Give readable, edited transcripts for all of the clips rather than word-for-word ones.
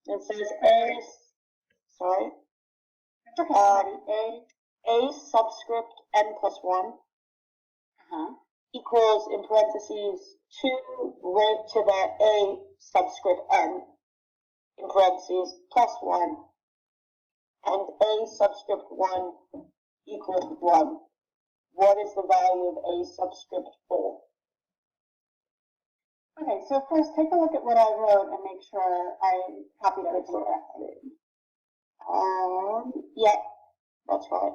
It says A, sorry, A subscript n plus 1 equals, in parentheses, 2 raised to the A subscript n, in parentheses, plus 1, and A subscript 1 equals 1. What is the value of A subscript 4? Okay, so first take a look at what I wrote and make sure I copied it correctly. Yeah, that's right.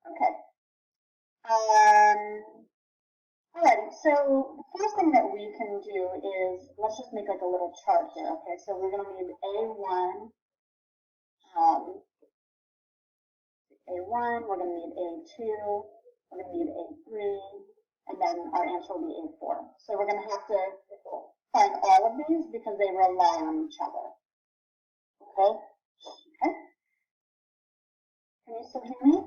Okay. Alright, so the first thing that we can do is, let's just make like a little chart here, okay? So we're going to need A1, we're going to need A2, we're going to need A3, and then our answer will be A4. So we're going to have to find all of these because they rely on each other. Okay? Okay? Can you still hear me?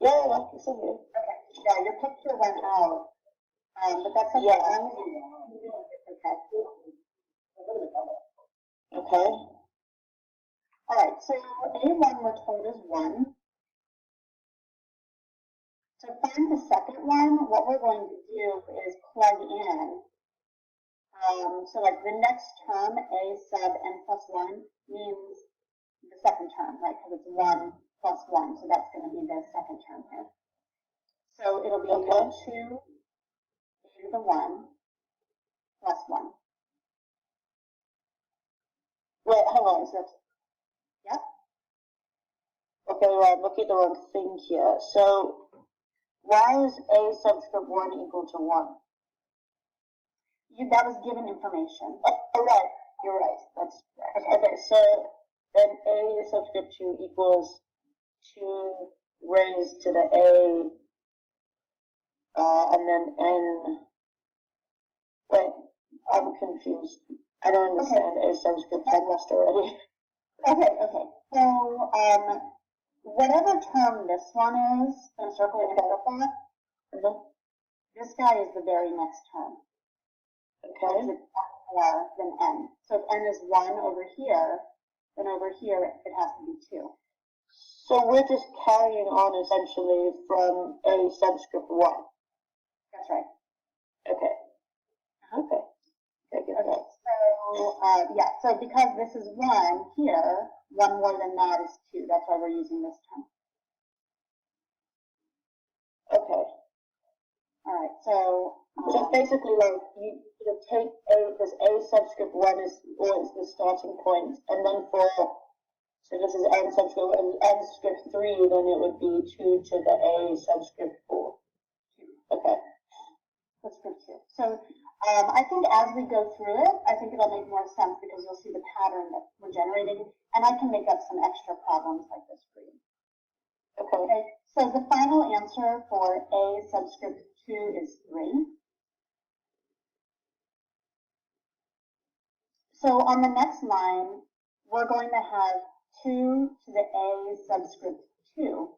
Yeah, I can still hear you. Okay. Yeah, your picture went out. But that's okay. Yeah. Okay. Alright, so A1 we're told is 1. To find the second one, what we're going to do is plug in. So like the next term, A sub n plus 1, means the second term, right? Because it's 1 plus 1, so that's going to be the second term here. So it'll be 2 to the 1 plus 1. Wait, hang on. So that's, yep. Okay, right, I'm looking at the wrong thing here. So why is A subscript 1 equal to 1? That was given information. Oh, right, you're right. That's right. Okay, so then A subscript 2 equals 2 raised to the A, and then n. Wait, I'm confused. I don't understand A subscript 10 lost already. Okay. So, whatever term this one is, I'm circling it over, this guy is the very next term. Okay. It's more than n. So if n is 1 over here, then over here it has to be 2. So we're just carrying on essentially from A subscript 1. That's right. Okay. Okay. Okay. So yeah. So because this is 1 here, 1 more than that is 2. That's why we're using this term. Okay. All right. So basically, like you take A, because A subscript 1 is always the starting point, and then so this is n subscript, and n subscript 3, then it would be 2 to the A subscript 4. Okay. Subscript 2. So I think as we go through it, I think it'll make more sense because you'll see the pattern that we're generating, and I can make up some extra problems like this for you. Okay. So the final answer for A subscript 2 is 3. So on the next line, we're going to have 2 to the A subscript 2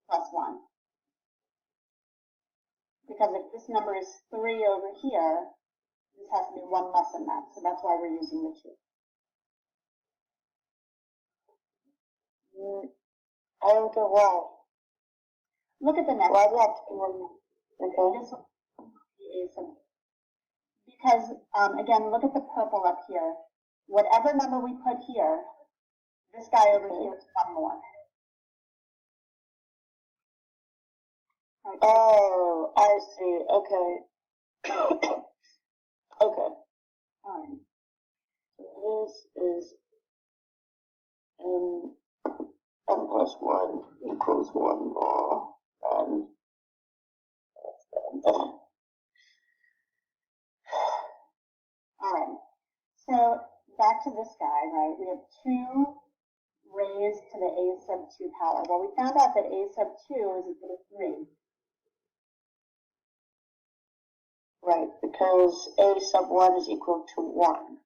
plus 1. Because if this number is 3 over here, this has to be 1 less than that. So that's why we're using the 2. I don't get why. Look at the next. Why do I have to be 1? Okay. This one is because, again, look at the purple up here. Whatever number we put here, this guy over here is 1 more. Right. Oh, I see. Okay. Okay. All right. So this is n plus 1 equals 1 more than. All right. So back to this guy, right? We have 2 raised to the A sub 2 power. Well, we found out that A sub 2 is equal to 3. Right, because A sub 1 is equal to 1.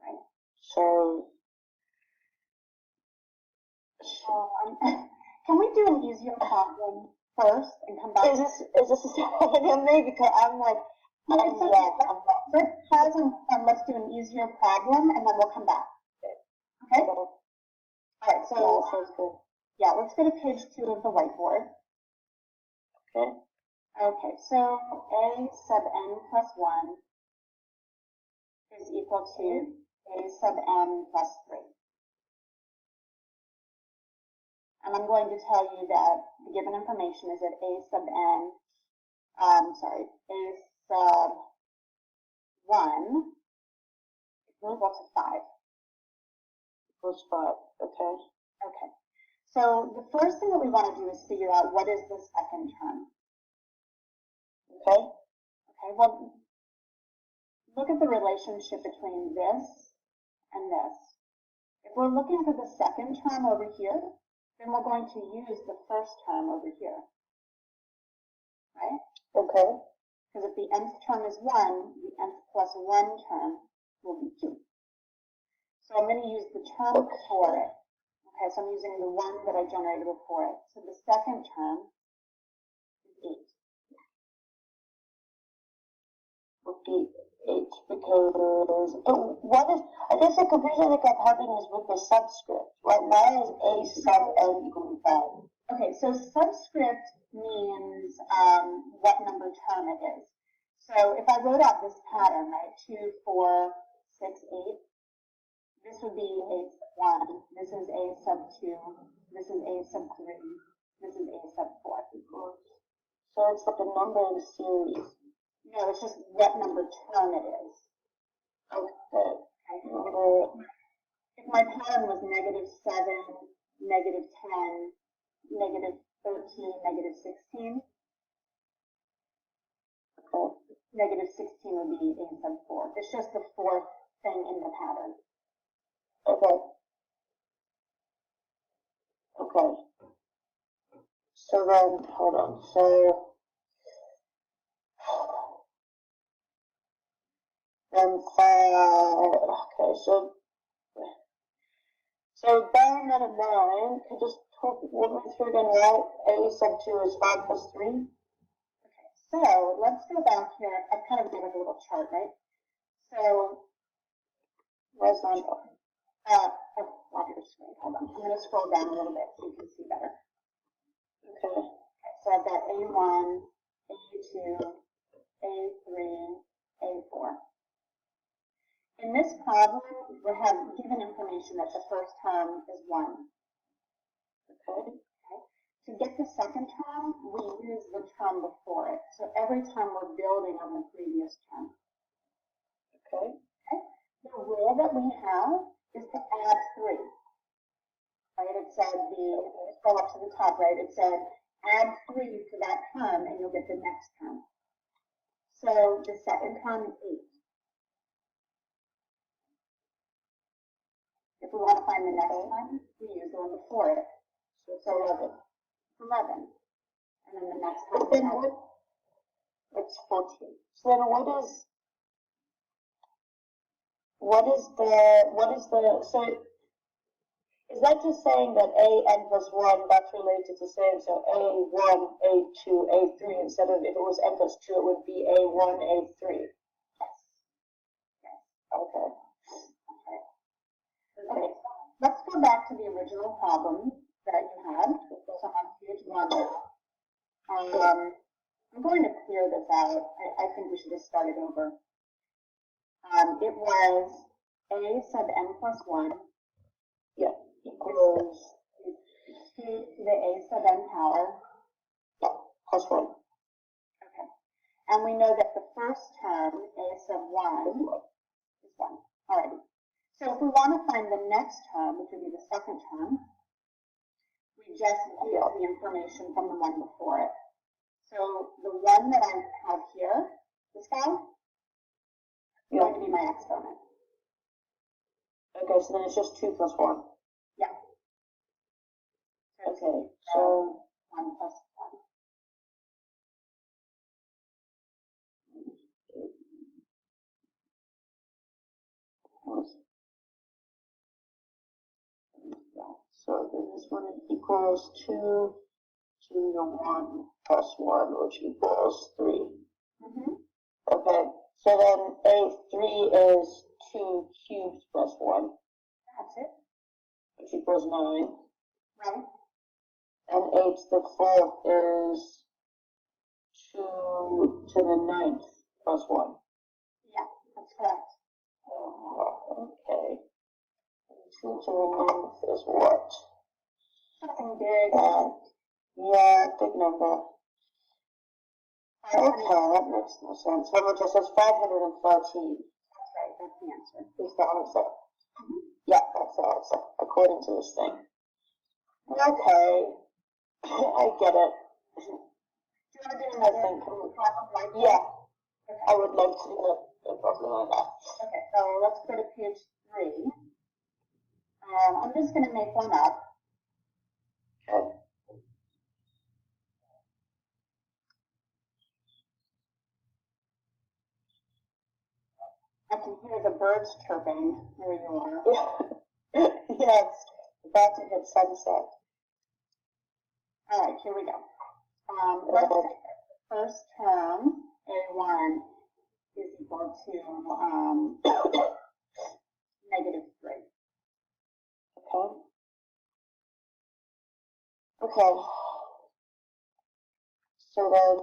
Right. So. Can we do an easier problem first and come back? Is this a maybe? Because I'm like, Okay, so let's pause and let's do an easier problem, and then we'll come back. Okay? All right, so yeah, let's go to page 2 of the whiteboard. Okay. Okay, so a sub n plus 1 is equal to a sub n plus 3. And I'm going to tell you that the given information is that a sub n, a sub 1 is equal to 5. Equals 5, okay. Okay. So the first thing that we want to do is figure out what is the second term. Okay. Okay, well, look at the relationship between this and this. If we're looking for the second term over here, then we're going to use the first term over here. Right? Okay. Because if the nth term is 1, the nth plus 1 term will be 2. So I'm going to use the term before it. Okay, so I'm using the one that I generated before it. So the second term is 8. Would be 8 because, but what is, I guess the confusion I think I'm having is with the subscript. Right now is a sub n equal to 5. Okay, so subscript means what number term it is. So if I wrote out this pattern, right, 2, 4, 6, 8, this would be a sub 1, this is a sub 2, this is a sub 3, this is a sub 4. So it's like a numbering series. No, it's just what number term it is. Okay. If my pattern was -7, -10, -13, -16, okay. -16 would be a sub 4. It's just the fourth thing in the pattern. Okay. Okay. So then, hold on. So then 5. Okay. So bearing that in mind, could just walk me through again, right? A sub 2 is 5 plus 3. Okay. So let's go back here. I've kind of done like a little chart, right? So where's the chart? Off your screen. Hold on. I'm going to scroll down a little bit so you can see better. Okay. So I've got A1, A2, A3, A4. In this problem, we have given information that the first term is 1. Okay. To get the second term, we use the term before it. So every time we're building on the previous term. Okay. The rule that we have is to add 3. Right? It said scroll up to the top, right? It said add 3 to that term and you'll get the next term. So the second term is 8. If we want to find the next one, we use the one before it. So it's 11. 11. And then the next one. Then it's 14. So then so is that just saying that n plus 1, that's related to saying, so A1, A2, A3, instead of if it was n plus 2, it would be A1, A3? Yes. Okay. Okay, let's go back to the original problem that you had. So I'm on page 1 now. I'm going to clear this out. I think we should just start it over. It was a sub n plus 1 equals to the a sub n power plus 1. Okay. And we know that the first term, a sub 1, is 1. Alrighty. So if we want to find the next term, which would be the second term, we just use the information from the one before it. So the one that I have here, this guy, is going to be my exponent. Okay, so then it's just 2 plus 1. Yeah. Okay, so 1 plus 1. So then this one equals 2 to the 1 plus 1, which equals 3. Okay, so then A3 is 2 cubed plus 1, That's it. which equals 9. Right. And A to the 4th is 2 to the 9th plus 1. Yeah, that's correct. Okay. 2 to the 9th is what? Something big. Yeah, big number. Okay, that makes no sense. How much? It says 513. That's right, that's the answer. Is the answer? Yeah, that's the answer, according to this thing. Okay, I get it. Do you want to do I another think, problem like that? yeah, Okay. I would like to do a problem like that. Okay, so let's go to page 3. I'm just going to make one up. Okay. I can hear the birds chirping. There you are. Yeah, it's about to hit sunset. All right, here we go. Let's say the first term, A1, is equal to -3. Okay. Okay. So then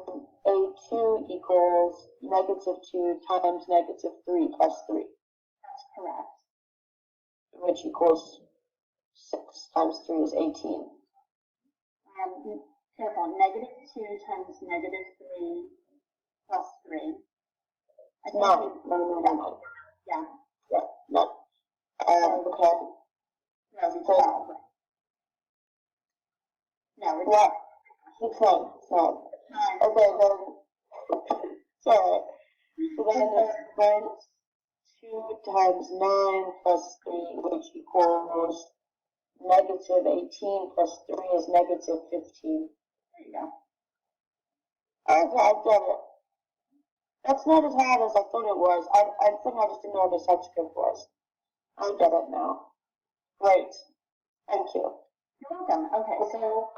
A2 equals -2 times -3 plus 3, That's correct. which equals 6 times 3 is 18. Careful, -2 times -3 plus 3. I think No. yeah. Yeah, no. Okay. No, it's 12. No, it's Yeah, it's not. Okay, then, sorry. So then it's 2 times 9 plus 3, which equals -18 plus 3 is -15. There you go. Okay, I get it. That's not as hard as I thought it was. I think I just didn't know what the subscript was. I get it now. Great. Thank you. You're welcome. Okay, so